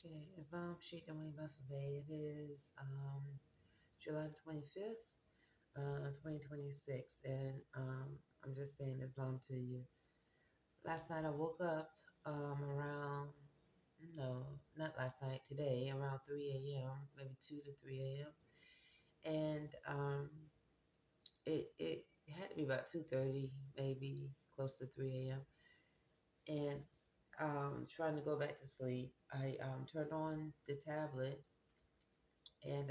Okay, Islam Sheikh and Bay. It is July 25th, 2026, and I'm just saying Islam to you. Last night I woke up around, no, not last night, today, around 3 a.m., maybe 2 to 3 a.m., and it had to be about 2:30, maybe close to 3 a.m., and trying to go back to sleep. I turned on the tablet and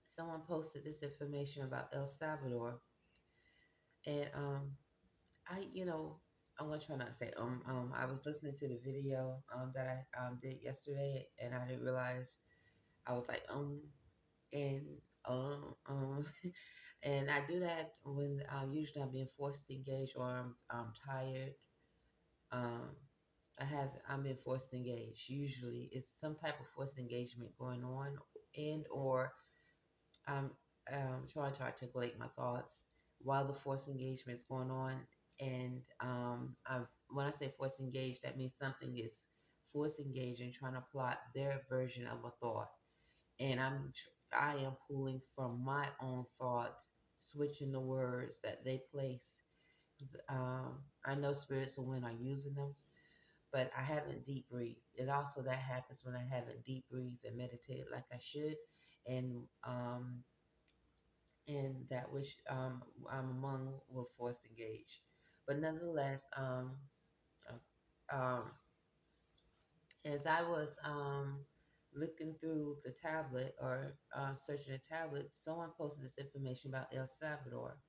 someone posted this information about El Salvador, and I'm gonna try not to say I was listening to the video that I did yesterday, and I didn't realize I was like and and I do that when usually I'm being forced to engage or I'm tired. Um, I'm being forced to engage. Usually, it's some type of forced engagement going on, and or I'm trying to articulate my thoughts while the forced engagement is going on. And when I say forced engaged, that means something is forced engaged and trying to plot their version of a thought. And I am pulling from my own thoughts, switching the words that they place. 'Cause, I know spirits will when I'm using them, but I haven't deep breathed. It also that happens when I haven't deep breathed and meditated like I should, and that which I'm among will force engage. But nonetheless, um, as I was looking through the tablet or searching the tablet, someone posted this information about El Salvador,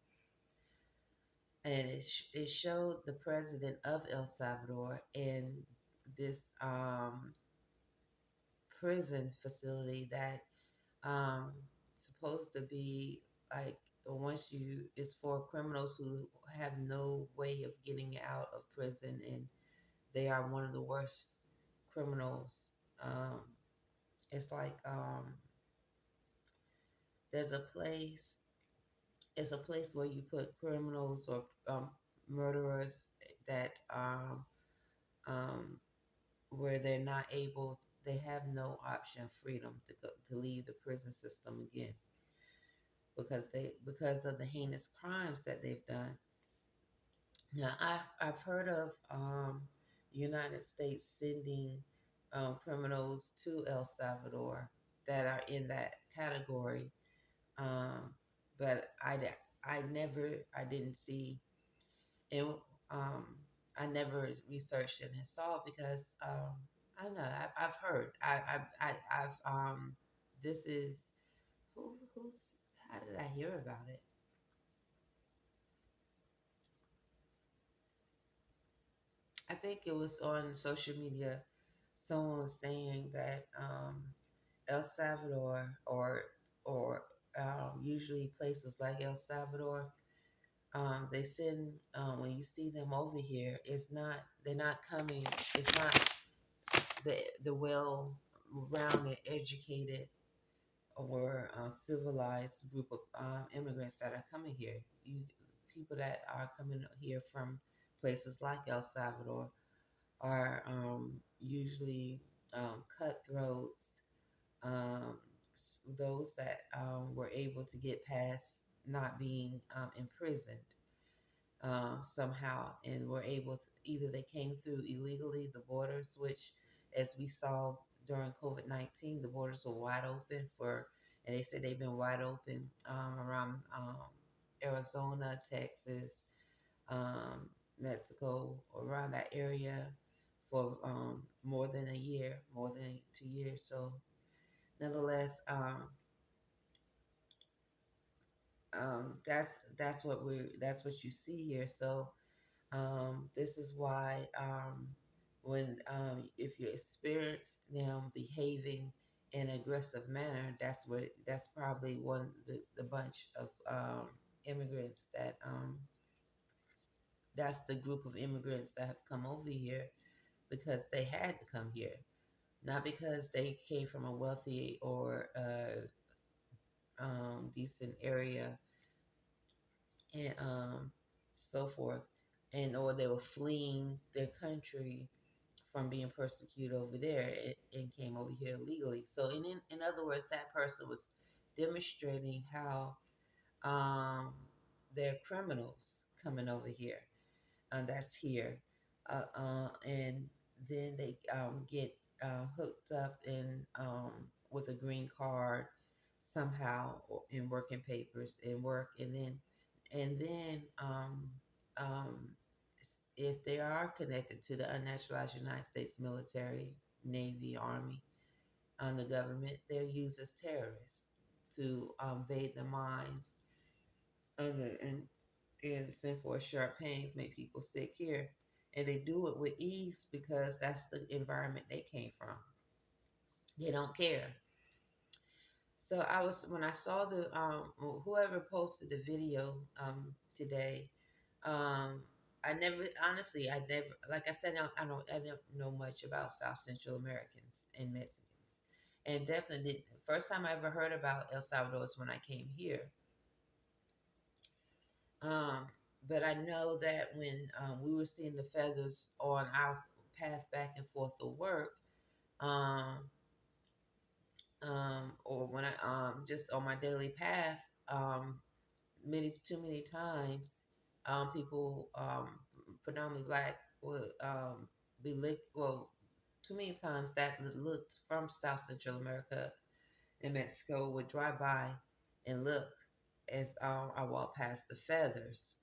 and it showed the president of El Salvador in this prison facility that um, supposed to be like once you it's for criminals who have no way of getting out of prison, and they are one of the worst criminals. Um, it's like there's a place. It's a place where you put criminals or murderers that um, where they're not able. They have no option, freedom to leave the prison system again because of the heinous crimes that they've done. Now, I've heard of United States sending criminals to El Salvador that are in that category, um, but I didn't see, and um, I never researched it and saw it because I don't know. I've heard. I've this is who's how did I hear about it? I think it was on social media. Someone was saying that El Salvador or usually places like El Salvador, they send when you see them over here, it's not they're not coming. It's not the well rounded, educated or civilized group of immigrants that are coming here. People that are coming here from places like El Salvador are usually cutthroats, um, those that were able to get past not being imprisoned somehow and were able to either they came through illegally, the borders, which as we saw during COVID-19, the borders were wide open and they said they've been wide open around Arizona, Texas, um, Mexico, around that area for more than a year, more than 2 years. So, nonetheless, that's what you see here. So, this is why when if you experience them behaving in an aggressive manner, that's probably the bunch of immigrants that's the group of immigrants that have come over here because they had to come here, not because they came from a wealthy or decent area and so forth, and or they were fleeing their country from being persecuted over there and came over here illegally. So in other words, that person was demonstrating how um, they're criminals coming over here. That's here, and then they get hooked up in with a green card somehow in working papers and work, and then um, if they are connected to the unnaturalized United States military, Navy, Army, and the government, they're used as terrorists to invade the minds and send for sharp pains, make people sick here. And they do it with ease because that's the environment they came from. They don't care. So when I saw the whoever posted the video today, um I never honestly I never like I said I don't know much about South Central Americans and Mexicans, and definitely did first time I ever heard about El Salvador is when I came here. Um, but I know that when we were seeing the feathers on our path back and forth to work, um, or when I just on my daily path, many too many times, people predominantly black would be licked. Well, too many times that looked from South Central America and Mexico would drive by and look as I walk past the feathers.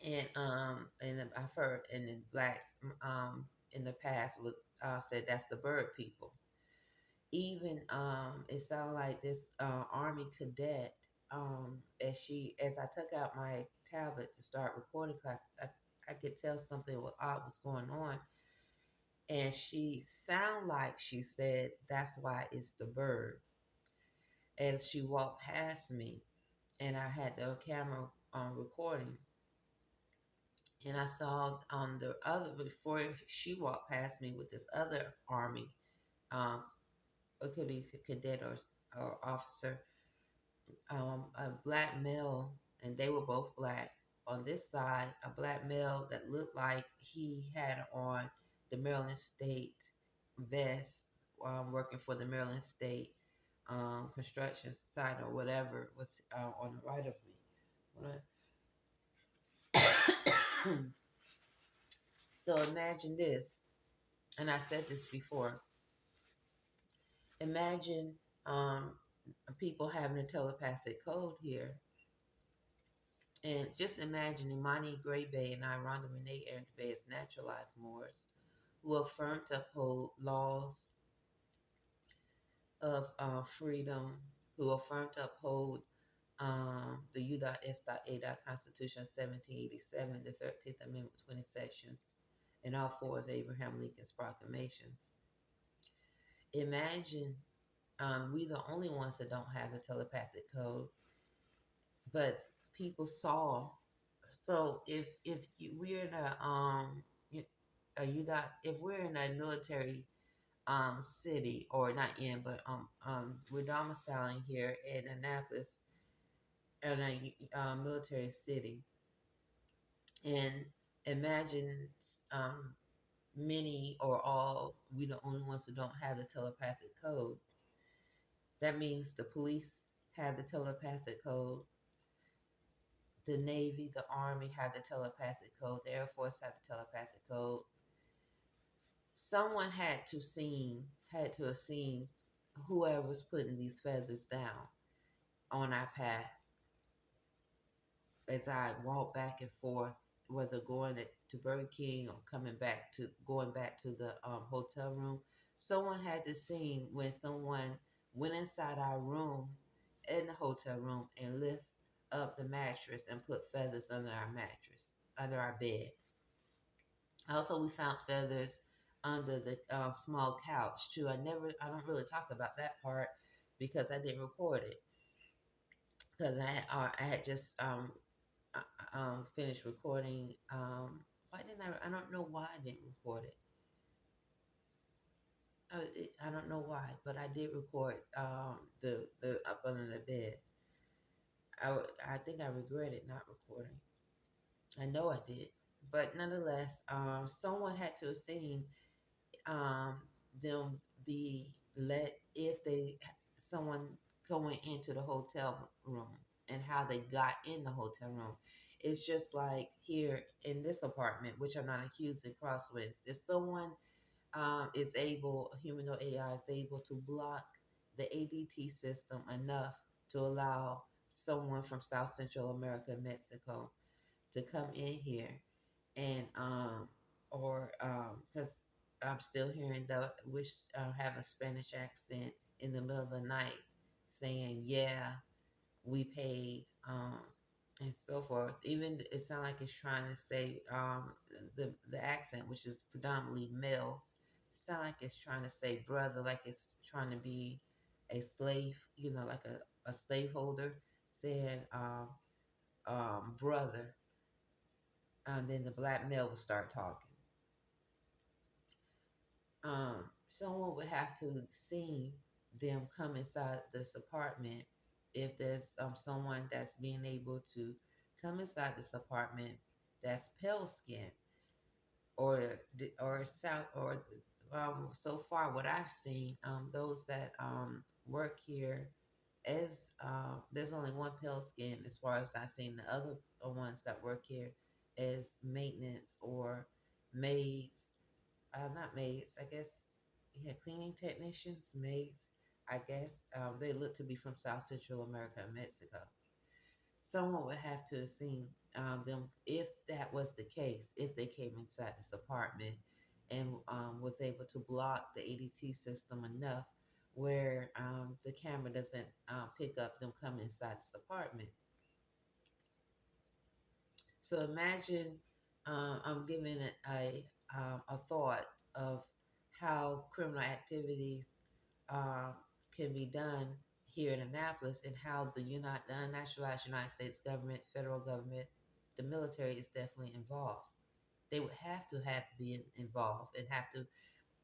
And I've heard and then blacks in the past would said that's the bird people. Even it sounded like this army cadet as I took out my tablet to start recording, I could tell something was odd was going on, and she sound like she said that's why it's the bird as she walked past me, and I had the camera on recording. And I saw on the other before she walked past me with this other army, um, it could be cadet or officer, a black male, and they were both black. On this side, a black male that looked like he had on the Maryland State vest, working for the Maryland State construction site or whatever was on the right of me. So imagine this, and I said this before. Imagine um, people having a telepathic code here. And just imagine Imani Gray Bay and Ironda Renee Arrington-Bey as naturalized Moors who affirm to uphold laws of freedom, who affirm to uphold the U.S.A. Constitution of 1787, the 13th Amendment, 20 sections, and all four of Abraham Lincoln's proclamations. Imagine we the only ones that don't have the telepathic code, but people saw. So we're in if we're in a military city, or not in, but we're domiciling here in Annapolis in a military city, and imagine um many or all we the only ones who don't have the telepathic code. That means the police have the telepathic code, the Navy, the Army have the telepathic code, the Air Force have the telepathic code. Someone had to have seen whoever's putting these feathers down on our path as I walk back and forth, whether to Burger King or going back to the hotel room. Someone had to see when someone went inside our room in the hotel room and lift up the mattress and put feathers under our bed. Also, we found feathers under the small couch too. I don't really talk about that part because I didn't record it because I had just finished recording. Why didn't I? I don't know why I didn't record it. I don't know why, but I did record the up under the bed. I think I regretted not recording. I know I did. But nonetheless, someone had to have seen um, them be let if they someone going into the hotel room and how they got in the hotel room. It's just like here in this apartment, which I'm not accusing crosswinds. If someone is able, humanoid AI is able to block the ADT system enough to allow someone from South Central America, Mexico, to come in here and or because I'm still hearing the which have a Spanish accent in the middle of the night saying, "Yeah, we paid," and so forth. Even it sounds like it's trying to say the accent, which is predominantly males, sound like it's trying to say brother, like it's trying to be a slave, like a slaveholder saying brother, and then the black male will start talking. Someone would have to see them come inside this apartment if there's someone that's being able to come inside this apartment that's pale skin or south or so far what I've seen, those that work here as there's only one pale skin as far as I've seen. The other ones that work here as maintenance or maids, not maids, I guess. Yeah, cleaning technicians, maids, I guess. They look to be from South Central America and Mexico. Someone would have to have seen them if that was the case, if they came inside this apartment and was able to block the ADT system enough where the camera doesn't pick up them coming inside this apartment. So imagine I'm giving it a thought of how criminal activities uh, can be done here in Annapolis and how the unnaturalized United States government, federal government, the military is definitely involved. They would have to be involved and have to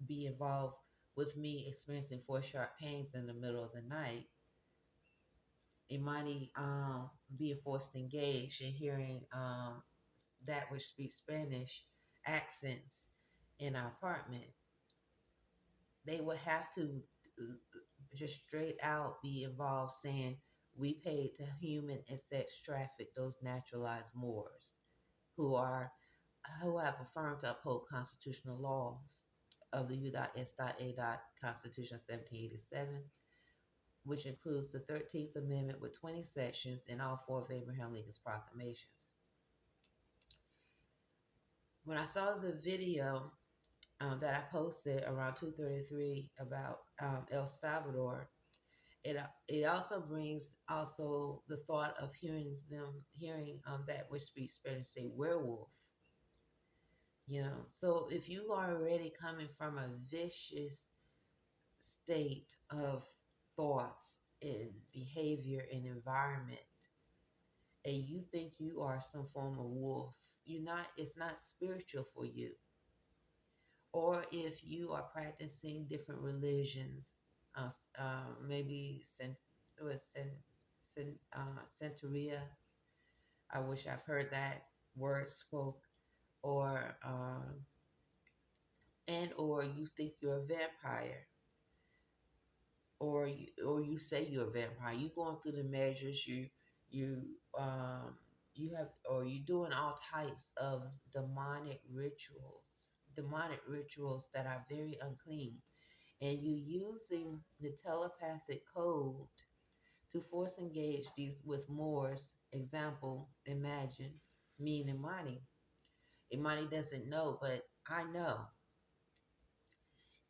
be involved with me experiencing four sharp pains in the middle of the night. Imani being forced to engage and hearing that which speaks Spanish accents in our apartment. They would have to just straight out be involved saying we paid to human and sex traffic those naturalized Moors who are who have affirmed to uphold constitutional laws of the U.S.A. Constitution 1787, which includes the 13th Amendment with 20 sections and all four of Abraham Lincoln's proclamations. When I saw the video that I posted around 2:33 about El Salvador, it also brings also the thought of hearing that which speaks Spanish say werewolf. So if you are already coming from a vicious state of thoughts and behavior and environment, and you think you are some form of wolf, it's not spiritual for you. Or if you are practicing different religions, maybe Centuria. I wish I've heard that word spoke, or or you think you're a vampire, or you say you're a vampire. You going through the measures. You you have or you doing all types of demonic rituals that are very unclean, and you using the telepathic code to force engage these with Moors. Example, imagine me and Imani. Imani doesn't know, but I know.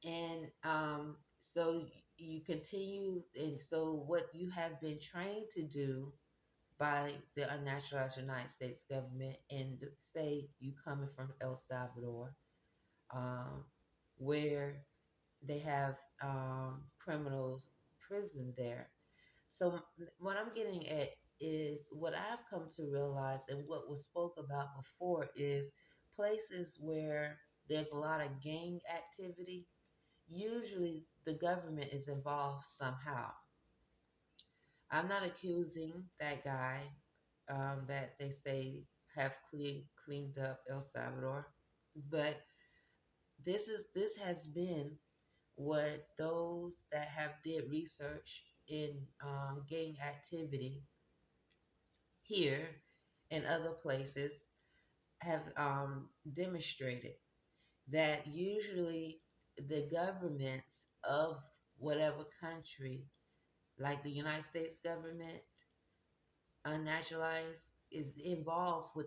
And so you continue, and so what you have been trained to do by the unnaturalized United States government, and say you coming from El Salvador, um, where they have criminals prison there. So what I'm getting at is what I've come to realize, and what was spoke about before, is places where there's a lot of gang activity. Usually the government is involved somehow. I'm not accusing that guy that they say have cleaned up El Salvador, but this has been what those that have did research in gang activity here and other places have demonstrated that usually the governments of whatever country, like the United States government, unnaturalized, is involved with